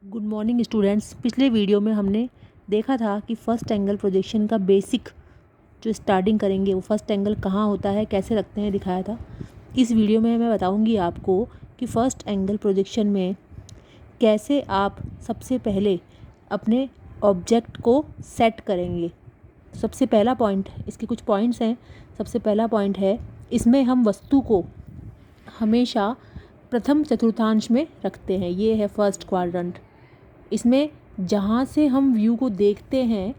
Good morning students. पिछले video में हमने देखा था कि फ़र्स्ट एंगल प्रोजेक्शन का बेसिक जो स्टार्टिंग करेंगे वो फ़र्स्ट एंगल कहाँ होता है, कैसे रखते हैं, दिखाया था। इस वीडियो में मैं बताऊंगी आपको कि फ़र्स्ट एंगल प्रोजेक्शन में कैसे आप सबसे पहले अपने ऑब्जेक्ट को सेट करेंगे। सबसे पहला पॉइंट, इसके कुछ पॉइंट्स हैं। सबसे पहला पॉइंट है, इसमें हम वस्तु को हमेशा प्रथम चतुर्थांश में रखते हैं। ये है फर्स्ट क्वाड्रेंट। इसमें जहाँ से हम व्यू को देखते हैं,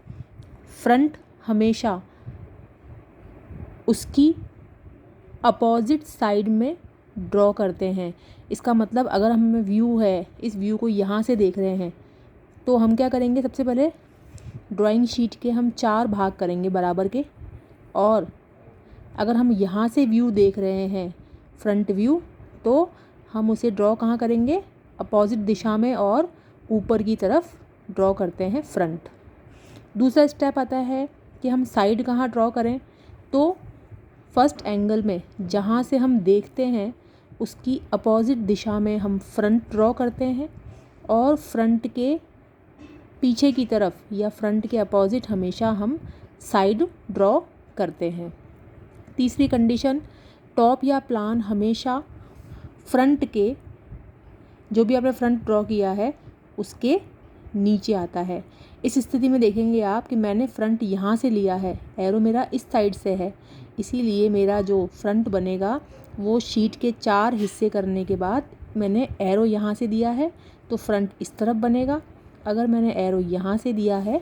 फ्रंट हमेशा उसकी अपोजिट साइड में ड्रॉ करते हैं। इसका मतलब अगर हमें व्यू है, इस व्यू को यहाँ से देख रहे हैं, तो हम क्या करेंगे, सबसे पहले ड्राइंग शीट के हम 4 भाग करेंगे बराबर के। और अगर हम यहाँ से व्यू देख रहे हैं, फ्रंट व्यू, तो हम उसे ड्रॉ कहाँ करेंगे, अपोजिट दिशा में, और ऊपर की तरफ ड्रॉ करते हैं फ्रंट। दूसरा स्टेप आता है कि हम साइड कहाँ ड्रॉ करें। तो फर्स्ट एंगल में जहाँ से हम देखते हैं उसकी अपोजिट दिशा में हम फ्रंट ड्रॉ करते हैं, और फ्रंट के पीछे की तरफ या फ्रंट के अपोजिट हमेशा हम साइड ड्रॉ करते हैं। तीसरी कंडीशन, टॉप या प्लान हमेशा फ्रंट के, जो भी आपने फ्रंट ड्रॉ किया है उसके नीचे आता है। इस स्थिति में देखेंगे आप कि मैंने फ्रंट यहाँ से लिया है, एरो मेरा इस साइड से है, इसीलिए मेरा जो फ्रंट बनेगा वो शीट के 4 हिस्से करने के बाद मैंने एरो यहाँ से दिया है, तो फ्रंट इस तरफ बनेगा। अगर मैंने एरो यहाँ से दिया है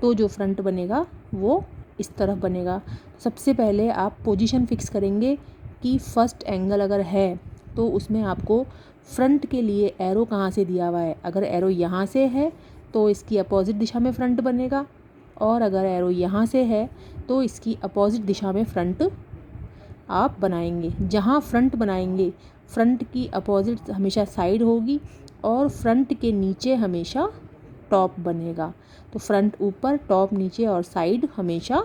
तो जो फ्रंट बनेगा वो इस तरफ बनेगा। सबसे पहले आप पोजीशन फिक्स करेंगे कि फर्स्ट एंगल अगर है तो उसमें आपको फ्रंट के लिए एरो कहाँ से दिया हुआ है। अगर एरो यहाँ से है तो इसकी अपोजिट दिशा में फ्रंट बनेगा, और अगर एरो यहाँ से है तो इसकी अपोजिट दिशा में फ्रंट आप बनाएंगे। जहाँ फ्रंट बनाएंगे, फ्रंट की अपोजिट हमेशा साइड होगी, और फ्रंट के नीचे हमेशा टॉप बनेगा। तो फ्रंट ऊपर, टॉप नीचे, और साइड हमेशा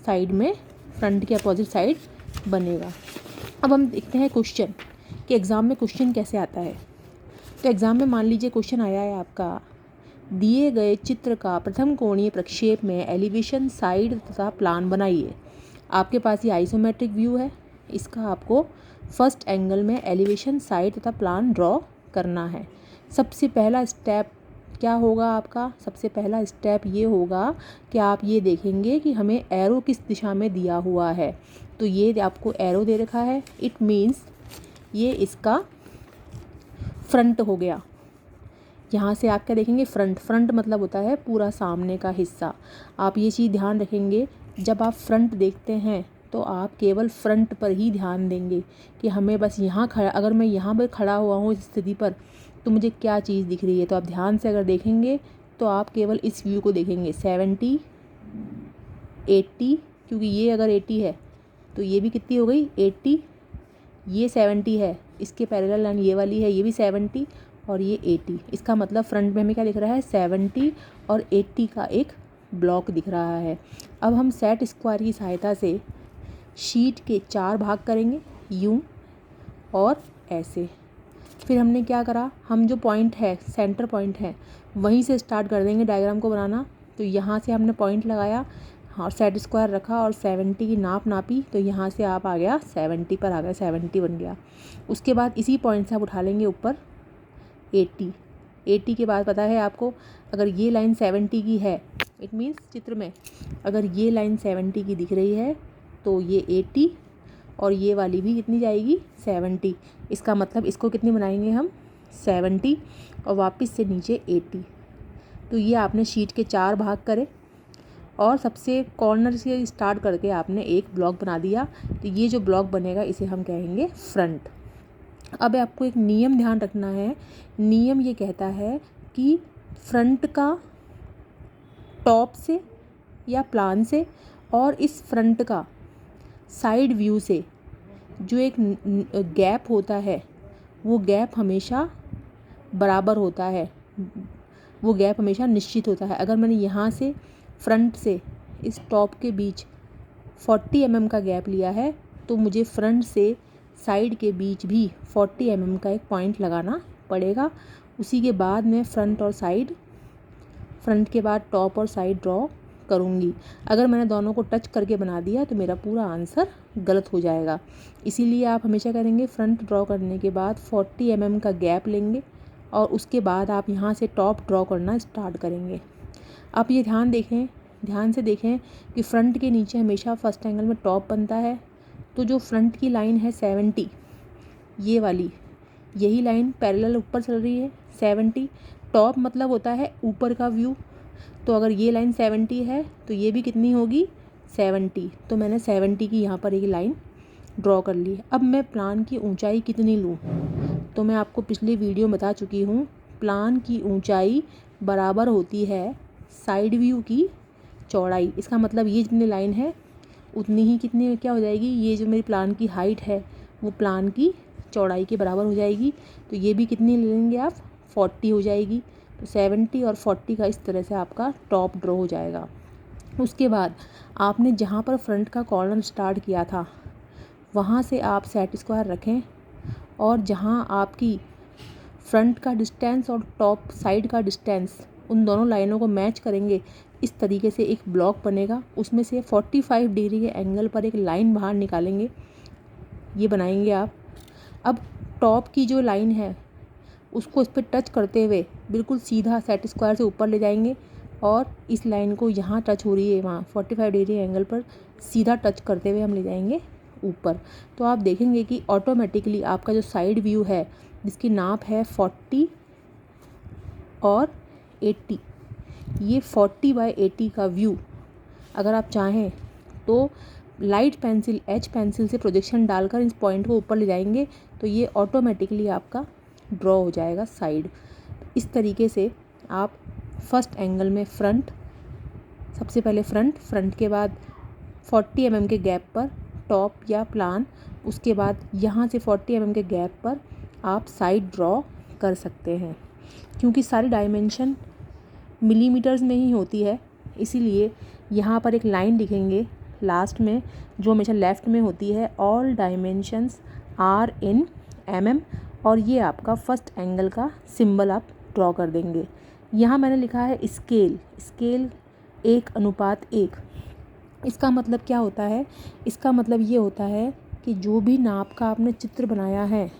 साइड में फ्रंट के अपोजिट साइड बनेगा। अब हम देखते हैं क्वेश्चन कि एग्ज़ाम में क्वेश्चन कैसे आता है। तो एग्ज़ाम में मान लीजिए क्वेश्चन आया है आपका, दिए गए चित्र का प्रथम कोणीय प्रक्षेप में एलिवेशन, साइड तथा प्लान बनाइए। आपके पास ये आइसोमेट्रिक व्यू है, इसका आपको फर्स्ट एंगल में एलिवेशन, साइड तथा प्लान ड्रॉ करना है। सबसे पहला स्टेप क्या होगा आपका, सबसे पहला स्टेप ये होगा कि आप ये देखेंगे कि हमें एरो किस दिशा में दिया हुआ है। तो ये आपको एरो दे रखा है, इट मीन्स ये इसका फ्रंट हो गया। यहाँ से आप क्या देखेंगे, फ्रंट। फ्रंट मतलब होता है पूरा सामने का हिस्सा। आप ये चीज़ ध्यान रखेंगे, जब आप फ्रंट देखते हैं तो आप केवल फ्रंट पर ही ध्यान देंगे कि हमें बस यहाँ खड़ा, अगर मैं यहाँ पर खड़ा हुआ हूँ इस स्थिति पर, तो मुझे क्या चीज़ दिख रही है। तो आप ध्यान से अगर देखेंगे तो आप केवल इस व्यू को देखेंगे, 70, 80, क्योंकि ये अगर 80 है तो ये भी कितनी हो गई, 80, ये 70 है, इसके पैरेलल लाइन ये वाली है, ये भी 70, और ये 80। इसका मतलब फ्रंट में हमें क्या दिख रहा है, 70 और 80 का एक ब्लॉक दिख रहा है। अब हम सेट स्क्वायर की सहायता से शीट के 4 भाग करेंगे, यूं और ऐसे। फिर हमने क्या करा, हम जो पॉइंट है, सेंटर पॉइंट है, वहीं से स्टार्ट कर देंगे डायग्राम को बनाना। तो यहाँ से हमने पॉइंट लगाया और सेट स्क्वायर रखा और 70 की नाप नापी, तो यहाँ से आप आ गया 70 पर आ गया, 70 बन गया। उसके बाद इसी पॉइंट से आप उठा लेंगे ऊपर 80। 80 के बाद पता है आपको, अगर ये लाइन 70 की है, इट मीन्स चित्र में अगर ये लाइन 70 की दिख रही है तो ये 80, और ये वाली भी कितनी जाएगी, 70। इसका मतलब इसको कितनी बनाएंगे हम, 70, और वापस से नीचे 80। तो ये आपने शीट के 4 भाग करे, और सबसे कॉर्नर से स्टार्ट करके आपने एक ब्लॉक बना दिया। तो ये जो ब्लॉक बनेगा इसे हम कहेंगे फ्रंट। अब आपको एक नियम ध्यान रखना है। नियम ये कहता है कि फ्रंट का टॉप से या प्लान से, और इस फ्रंट का साइड व्यू से जो एक गैप होता है, वो गैप हमेशा बराबर होता है, वो गैप हमेशा निश्चित होता है। अगर मैंने यहाँ से फ्रंट से इस टॉप के बीच 40 mm का गैप लिया है, तो मुझे फ्रंट से साइड के बीच भी 40 mm का एक पॉइंट लगाना पड़ेगा, उसी के बाद मैं फ्रंट के बाद टॉप और साइड ड्रॉ करूँगी। अगर मैंने दोनों को टच करके बना दिया तो मेरा पूरा आंसर गलत हो जाएगा। इसीलिए आप हमेशा करेंगे फ्रंट ड्रॉ करने के बाद 40 mm का गैप लेंगे और उसके बाद आप यहाँ से टॉप ड्रॉ करना स्टार्ट करेंगे। आप ये ध्यान से देखें कि फ्रंट के नीचे हमेशा फर्स्ट एंगल में टॉप बनता है। तो जो फ्रंट की लाइन है 70, ये वाली, यही लाइन पैरेलल ऊपर चल रही है 70। टॉप मतलब होता है ऊपर का व्यू। तो अगर ये लाइन 70 है तो ये भी कितनी होगी 70। तो मैंने 70 की यहाँ पर एक लाइन ड्रॉ कर ली। अब मैं प्लान की ऊंचाई कितनी लूँ, तो मैं आपको पिछली वीडियो में बता चुकी हूँ। प्लान की ऊंचाई बराबर होती है साइड व्यू की चौड़ाई। इसका मतलब ये जितनी लाइन है उतनी ही कितनी क्या हो जाएगी, ये जो मेरी प्लान की हाइट है वो प्लान की चौड़ाई के बराबर हो जाएगी। तो ये भी कितनी ले लेंगे आप 40 हो जाएगी। तो 70 और 40 का इस तरह से आपका टॉप ड्रॉ हो जाएगा। उसके बाद आपने जहाँ पर फ्रंट का कॉर्नर स्टार्ट किया था वहाँ से आप सेट स्क्वायर रखें और जहाँ आपकी फ्रंट का डिस्टेंस और टॉप साइड का डिस्टेंस उन दोनों लाइनों को मैच करेंगे। इस तरीके से एक ब्लॉक बनेगा, उसमें से 45 डिग्री के एंगल पर एक लाइन बाहर निकालेंगे, ये बनाएंगे आप। अब टॉप की जो लाइन है उसको इस पर टच करते हुए बिल्कुल सीधा सेट स्क्वायर से ऊपर ले जाएंगे और इस लाइन को यहाँ टच हो रही है वहाँ 45 डिग्री एंगल पर सीधा टच करते हुए हम ले जाएंगे ऊपर। तो आप देखेंगे कि ऑटोमेटिकली आपका जो साइड व्यू है जिसकी नाप है 40 और 80, ये 40/80 का व्यू अगर आप चाहें तो लाइट पेंसिल एच पेंसिल से प्रोजेक्शन डालकर इस पॉइंट को ऊपर ले जाएंगे तो ये ऑटोमेटिकली आपका ड्रॉ हो जाएगा साइड। इस तरीके से आप फर्स्ट एंगल में सबसे पहले फ्रंट के बाद 40 mm के गैप पर टॉप या प्लान, उसके बाद यहाँ से 40 mm के गैप पर आप साइड ड्रॉ कर सकते हैं। क्योंकि सारी डायमेंशन मिलीमीटर्स में ही होती है इसीलिए यहाँ पर एक लाइन लिखेंगे लास्ट में जो हमेशा लेफ़्ट में होती है, all dimensions are in mm, और ये आपका फर्स्ट एंगल का सिंबल आप ड्रॉ कर देंगे। यहाँ मैंने लिखा है स्केल 1:1। इसका मतलब क्या होता है, इसका मतलब ये होता है कि जो भी नाप का आपने चित्र बनाया है,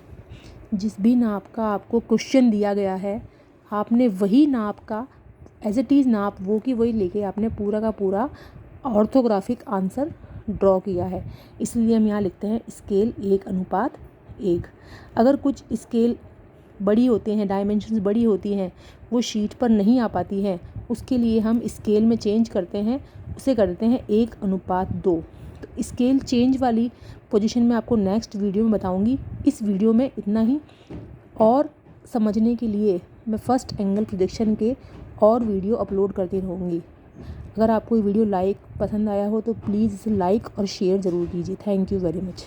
जिस भी नाप का आपको क्वेश्चन दिया गया है, आपने वही नाप का एज इट इज़ नाप वो की वही लेके आपने पूरा का पूरा ऑर्थोग्राफिक आंसर ड्रॉ किया है। इसलिए हम यहाँ लिखते हैं स्केल 1:1। अगर कुछ स्केल बड़ी होते हैं, डायमेंशंस बड़ी होती हैं, वो शीट पर नहीं आ पाती हैं, उसके लिए हम स्केल में चेंज करते हैं, उसे करते हैं 1:2। तो स्केल चेंज वाली पोजीशन में आपको नेक्स्ट वीडियो में बताऊंगी। इस वीडियो में इतना ही, और समझने के लिए मैं फर्स्ट एंगल प्रोजेक्शन के और वीडियो अपलोड करती रहूँगी। अगर आपको ये वीडियो पसंद आया हो तो प्लीज़ इसे लाइक और शेयर ज़रूर कीजिए। Thank you very much.